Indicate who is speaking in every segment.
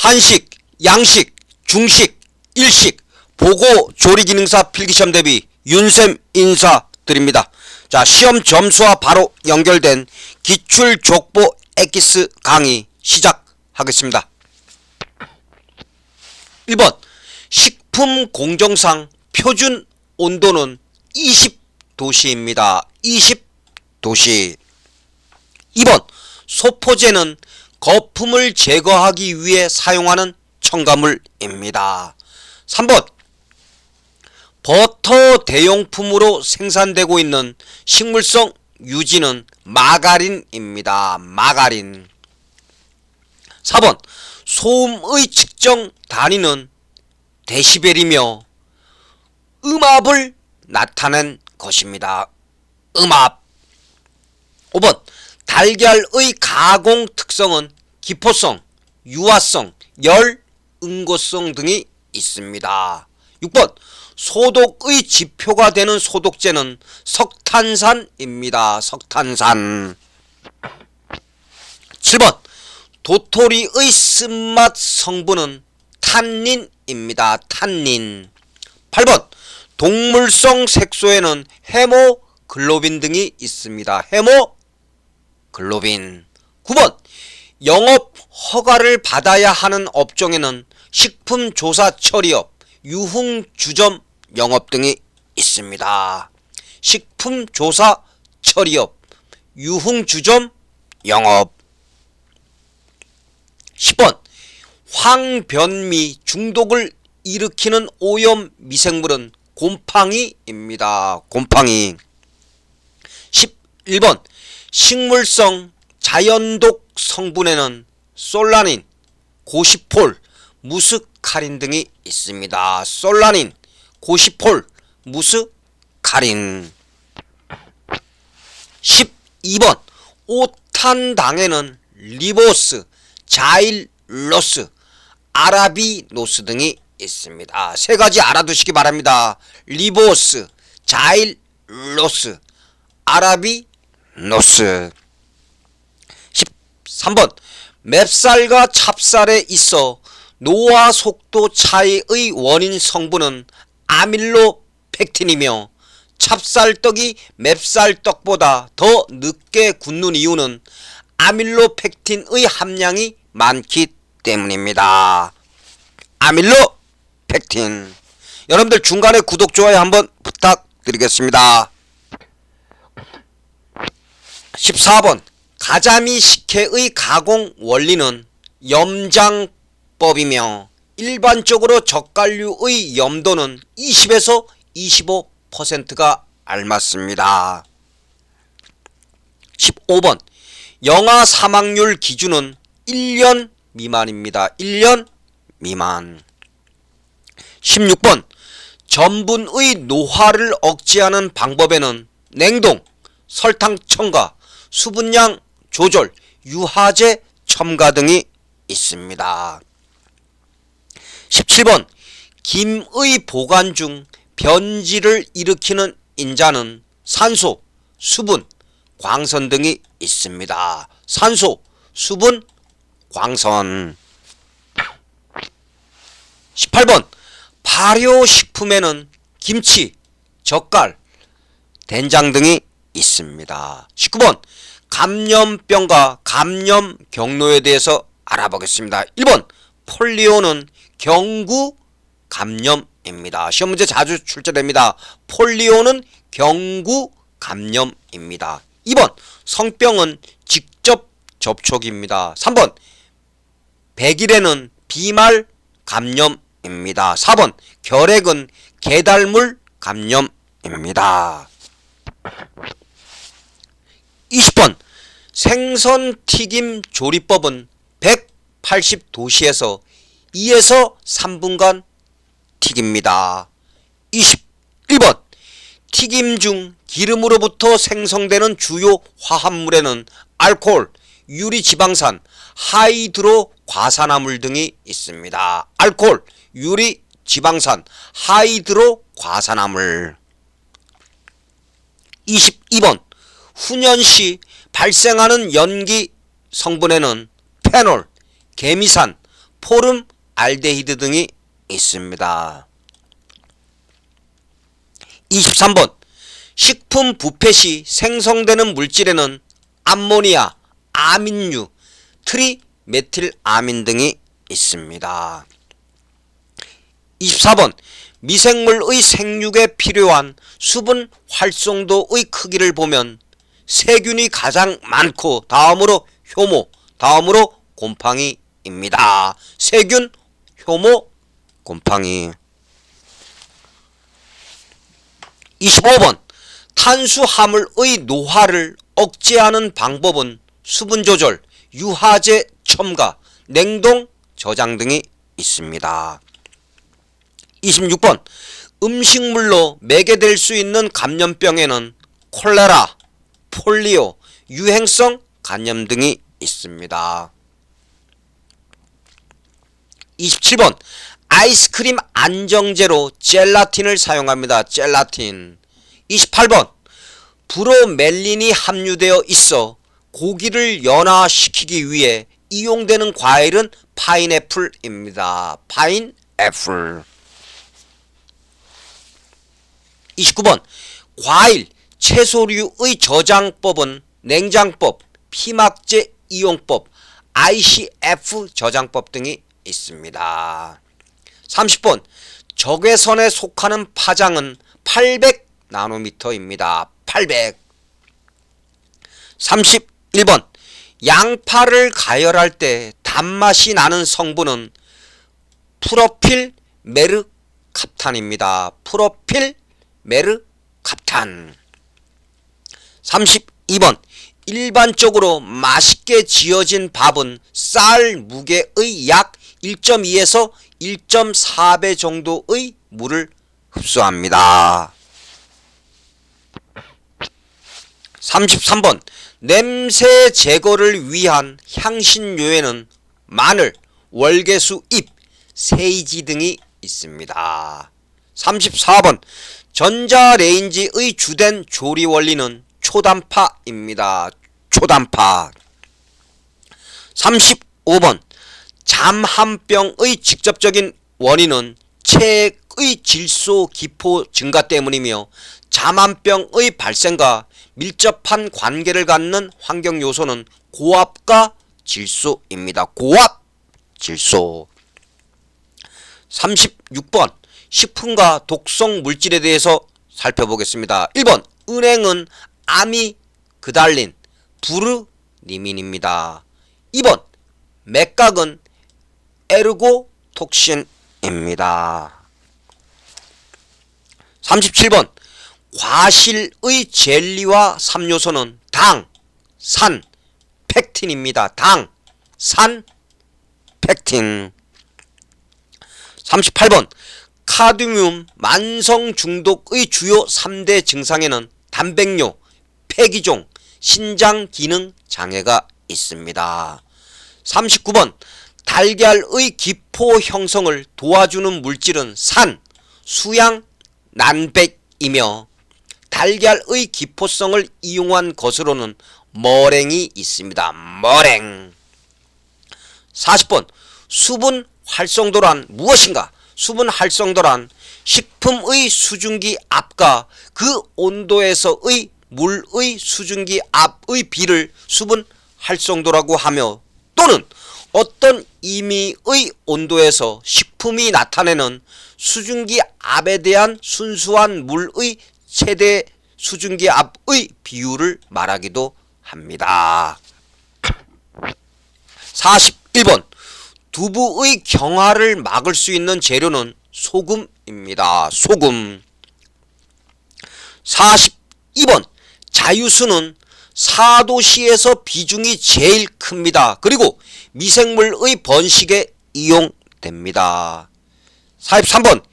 Speaker 1: 한식, 양식, 중식, 일식, 보고 조리기능사 필기시험 대비 윤쌤 인사드립니다. 자, 시험 점수와 바로 연결된 기출족보 엑기스 강의 시작하겠습니다. 1번 식품 공정상 표준 온도는 20도씨입니다. 20도씨. 2번 소포제는 거품을 제거하기 위해 사용하는 첨가물입니다. 3번 버터 대용품으로 생산되고 있는 식물성 유지는 마가린입니다. 마가린. 4번 소음의 측정 단위는 데시벨이며 음압을 나타낸 것입니다. 음압. 5번 달걀의 가공 특성은 기포성, 유화성, 열, 응고성 등이 있습니다. 6번 소독의 지표가 되는 소독제는 석탄산입니다. 석탄산. 7번 도토리의 쓴맛 성분은 탄닌입니다. 탄닌. 8번 동물성 색소에는 헤모글로빈 등이 있습니다. 헤모글로빈. 9번 영업 허가를 받아야 하는 업종에는 식품조사처리업, 유흥주점 영업 등이 있습니다. 식품조사처리업, 유흥주점 영업. 10번 황변미 중독을 일으키는 오염 미생물은 곰팡이입니다. 곰팡이. 11번 식물성 자연독 성분에는 솔라닌, 고시폴, 무스카린 등이 있습니다. 솔라닌, 고시폴, 무스카린. 12번 오탄당에는 리보스, 자일로스, 아라비노스 등이 있습니다. 세 가지 알아두시기 바랍니다. 리보스, 자일로스, 아라비노스. 13번 맵쌀과 찹쌀에 있어 노화 속도 차이의 원인 성분은 아밀로펙틴이며 찹쌀떡이 맵쌀떡보다 더 늦게 굳는 이유는 아밀로펙틴의 함량이 많기 때문입니다. 아밀로펙틴. 여러분들 중간에 구독, 좋아요 한번 부탁드리겠습니다. 14번 가자미 식혜의 가공 원리는 염장법이며 일반적으로 젓갈류의 염도는 20에서 25%가 알맞습니다. 15번 영아 사망률 기준은 1년 미만입니다. 1년 미만. 16번 전분의 노화를 억제하는 방법에는 냉동, 설탕 첨가, 수분량 조절, 유화제 첨가 등이 있습니다. 17번 김의 보관 중 변질을 일으키는 인자는 산소, 수분, 광선 등이 있습니다. 산소, 수분, 광선. 18번 발효식품에는 김치, 젓갈, 된장 등이 있습니다. 19번 감염병과 감염 경로에 대해서 알아보겠습니다. 1번 폴리오는 경구 감염입니다. 시험 문제 자주 출제됩니다. 폴리오는 경구 감염입니다. 2번 성병은 직접 접촉입니다. 3번 백일에는 비말 감염입니다. 4번 결핵은 계달물 감염입니다. 20번 생선튀김 조리법은 180도씨에서 2에서 3분간 튀깁니다. 21번 튀김 중 기름으로부터 생성되는 주요 화합물에는 알코올, 유리지방산, 하이드로과산화물 등이 있습니다. 알코올, 유리지방산, 하이드로과산화물. 22번 훈연시 발생하는 연기 성분에는 페놀, 개미산, 포름 알데히드 등이 있습니다. 23번 식품 부패 시 생성되는 물질에는 암모니아, 아민류, 트리메틸아민 등이 있습니다. 24번 미생물의 생육에 필요한 수분 활성도의 크기를 보면 세균이 가장 많고 다음으로 효모, 다음으로 곰팡이입니다. 세균, 효모, 곰팡이. 25번 탄수화물의 노화를 억제하는 방법은 수분 조절, 유화제 첨가, 냉동 저장 등이 있습니다. 26번 음식물로 매개될 수 있는 감염병에는 콜레라, 폴리오, 유행성 감염 등이 있습니다. 27번 아이스크림 안정제로 젤라틴을 사용합니다. 젤라틴. 28번 브로멜린이 함유되어 있어 고기를 연화시키기 위해 이용되는 과일은 파인애플입니다. 파인애플. 29번 과일, 채소류의 저장법은 냉장법, 피막제 이용법, ICF 저장법 등이 있습니다. 30번 적외선에 속하는 파장은 800나노미터입니다. 800. 31번 양파를 가열할 때 단맛이 나는 성분은 프로필 메르캅탄입니다. 프로필 메르캅탄. 32번 일반적으로 맛있게 지어진 밥은 쌀 무게의 약 1.2에서 1.4배 정도의 물을 흡수합니다. 33번 냄새 제거를 위한 향신료에는 마늘, 월계수 잎, 세이지 등이 있습니다. 34번 전자레인지의 주된 조리 원리는 초단파입니다. 초단파. 35번 잠한병의 직접적인 원인은 체액의 질소 기포 증가 때문이며 잠한병의 발생과 밀접한 관계를 갖는 환경 요소는 고압과 질소입니다. 고압, 질소. 36번 식품과 독성 물질에 대해서 살펴보겠습니다. 1번 은행은 아미그달린, 부르니민입니다. 2번 맥각은 에르고톡신입니다. 37번 과실의 젤리와 3요소는 당, 산, 팩틴입니다. 당, 산, 팩틴. 38번 카드뮴 만성 중독의 주요 3대 증상에는 단백뇨, 폐기종, 신장 기능 장애가 있습니다. 39번 달걀의 기포 형성을 도와주는 물질은 산, 수양, 난백이며 달걀의 기포성을 이용한 것으로는 머랭이 있습니다. 머랭. 40번 수분 활성도란 무엇인가? 수분 활성도란 식품의 수증기 압과 그 온도에서의 물의 수증기 압의 비를 수분 활성도라고 하며 또는 어떤 임의의 온도에서 식품이 나타내는 수증기 압에 대한 순수한 물의 최대 수증기 압의 비율을 말하기도 합니다. 41번 두부의 경화를 막을 수 있는 재료는 소금입니다. 소금. 42번 자유수는 사도시에서 비중이 제일 큽니다. 그리고 미생물의 번식에 이용됩니다. 43번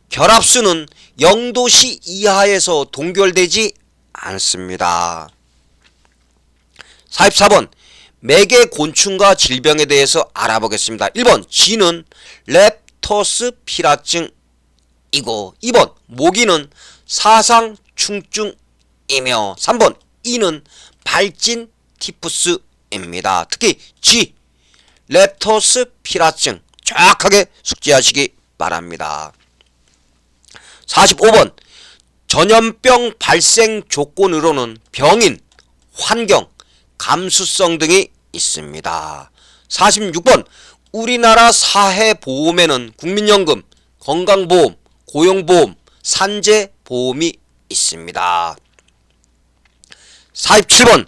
Speaker 1: 결합수는 0도씨 이하에서 동결되지 않습니다. 44번 매개 곤충과 질병에 대해서 알아보겠습니다. 1번 쥐는 렙토스피라증이고 2번 모기는 사상충증이며 3번 이는 발진 티푸스입니다. 특히 쥐, 렙토스피라증, 정확하게 숙지하시기 바랍니다. 45번 전염병 발생 조건으로는 병인, 환경, 감수성 등이 있습니다. 46번 우리나라 사회보험에는 국민연금, 건강보험, 고용보험, 산재보험이 있습니다. 47번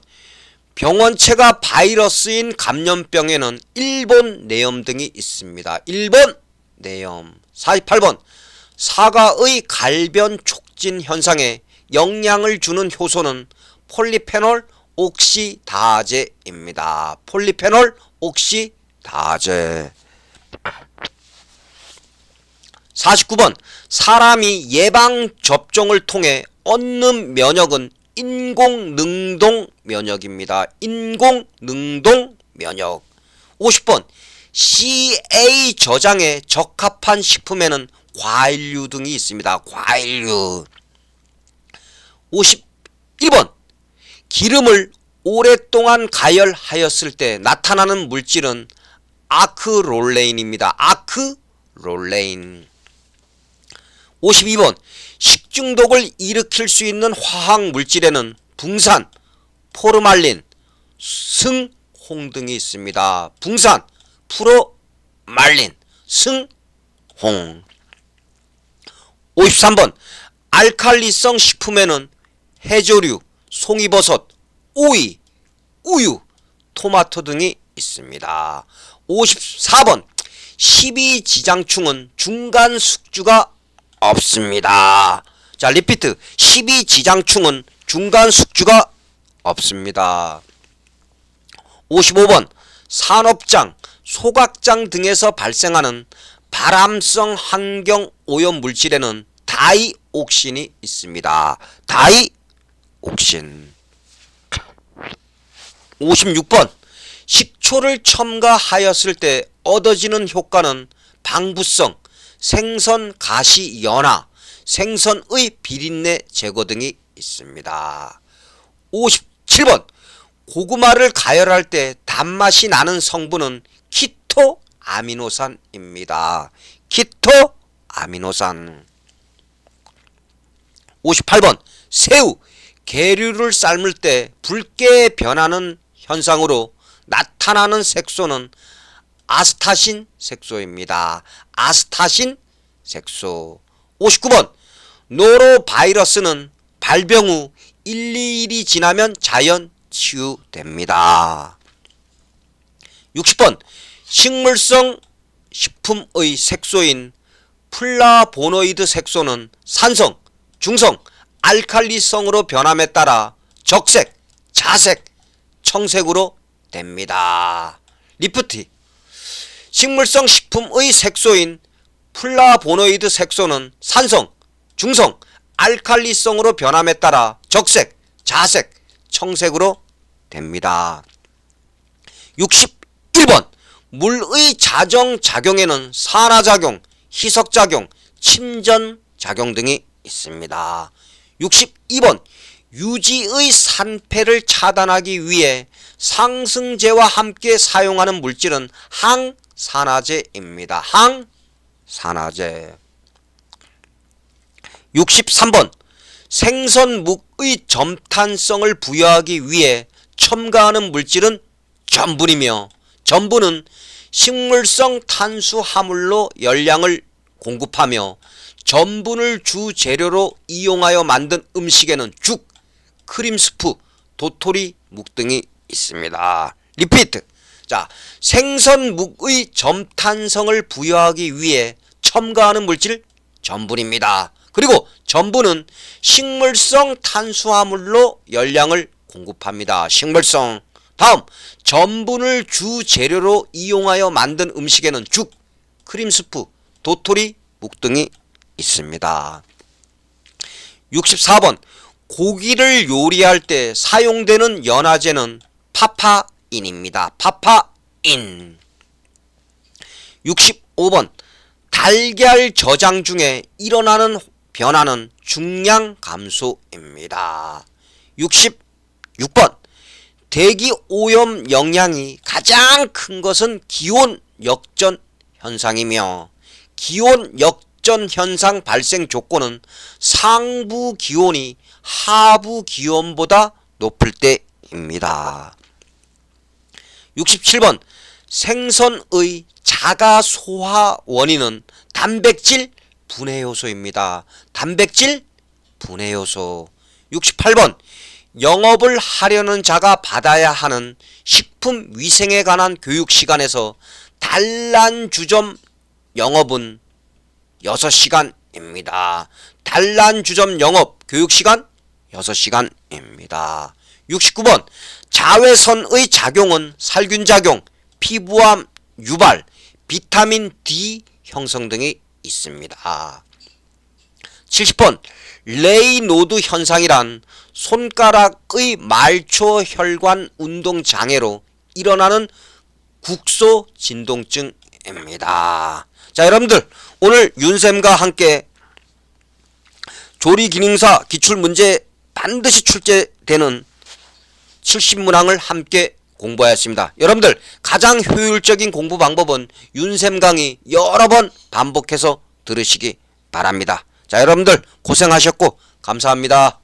Speaker 1: 병원체가 바이러스인 감염병에는 일본 내염 등이 있습니다. 일본 내염. 48번 사과의 갈변 촉진 현상에 영향을 주는 효소는 폴리페놀 옥시다제입니다. 폴리페놀 옥시다제. 49번 사람이 예방접종을 통해 얻는 면역은 인공능동 면역입니다. 인공능동 면역. 50번 CA 저장에 적합한 식품에는 과일류 등이 있습니다. 과일류. 51번 기름을 오랫동안 가열하였을 때 나타나는 물질은 아크롤레인입니다. 아크롤레인. 52번 식중독을 일으킬 수 있는 화학 물질에는 붕산, 포르말린, 승홍 등이 있습니다. 붕산, 프로말린, 승홍. 53번 알칼리성 식품에는 해조류, 송이버섯, 오이, 우유, 토마토 등이 있습니다. 54번 십이지장충은 중간 숙주가 없습니다. 자, 리피트. 십이지장충은 중간 숙주가 없습니다. 55번 산업장, 소각장 등에서 발생하는 발암성 환경 오염 물질에는 다이옥신이 있습니다. 다이옥신. 56번 식초를 첨가하였을 때 얻어지는 효과는 방부성, 생선 가시 연화, 생선의 비린내 제거 등이 있습니다. 57번 고구마를 가열할 때 단맛이 나는 성분은 키토아미노산입니다. 키토아미노산. 58번 새우, 계류를 삶을 때 붉게 변하는 현상으로 나타나는 색소는 아스타신 색소입니다. 아스타신 색소. 59번 노로바이러스는 발병 후 1, 2일이 지나면 자연 치유됩니다. 60번 식물성 식품의 색소인 플라보노이드 색소는 산성, 중성, 알칼리성으로 변함에 따라 적색, 자색, 청색으로 됩니다. 리프트. 식물성 식품의 색소인 플라보노이드 색소는 산성, 중성, 알칼리성으로 변함에 따라 적색, 자색, 청색으로 됩니다. 61번 물의 자정작용에는 산화작용, 희석작용, 침전작용 등이 있습니다. 62번 유지의 산패를 차단하기 위해 상승제와 함께 사용하는 물질은 항산화제입니다. 항산화제. 63번 생선묵의 점탄성을 부여하기 위해 첨가하는 물질은 전분이며 전분은 식물성 탄수화물로 열량을 공급하며 전분을 주 재료로 이용하여 만든 음식에는 죽, 크림스프, 도토리 묵 등이 있습니다. 리피트. 자, 생선묵의 점탄성을 부여하기 위해 첨가하는 물질 전분입니다. 그리고 전분은 식물성 탄수화물로 열량을 공급합니다. 식물성. 다음 전분을 주 재료로 이용하여 만든 음식에는 죽, 크림스프, 도토리 묵 등이 있습니다. 64번 고기를 요리할 때 사용되는 연화제는 파파인입니다. 파파인. 65번 달걀 저장 중에 일어나는 변화는 중량 감소입니다. 66번 대기 오염 영향이 가장 큰 것은 기온 역전 현상이며 기온 역전 현상 발생 조건은 상부 기온이 하부 기온보다 높을 때입니다. 67번 생선의 자가 소화 원인은 단백질 분해 요소입니다. 단백질 분해 요소. 68번 영업을 하려는 자가 받아야 하는 식품 위생에 관한 교육 시간에서 단란주점 영업은 6시간입니다. 단란주점 영업 교육 시간 6시간입니다. 69번 자외선의 작용은 살균작용, 피부암 유발, 비타민 D 형성 등이 있습니다. 70번 레이노드 현상이란 손가락의 말초 혈관 운동 장애로 일어나는 국소 진동증입니다. 자, 여러분들 오늘 윤쌤과 함께 조리기능사 기출문제 반드시 출제되는 70문항을 함께 공부하였습니다. 여러분들 가장 효율적인 공부 방법은 윤쌤 강의 여러 번 반복해서 들으시기 바랍니다. 자, 여러분들 고생하셨고 감사합니다.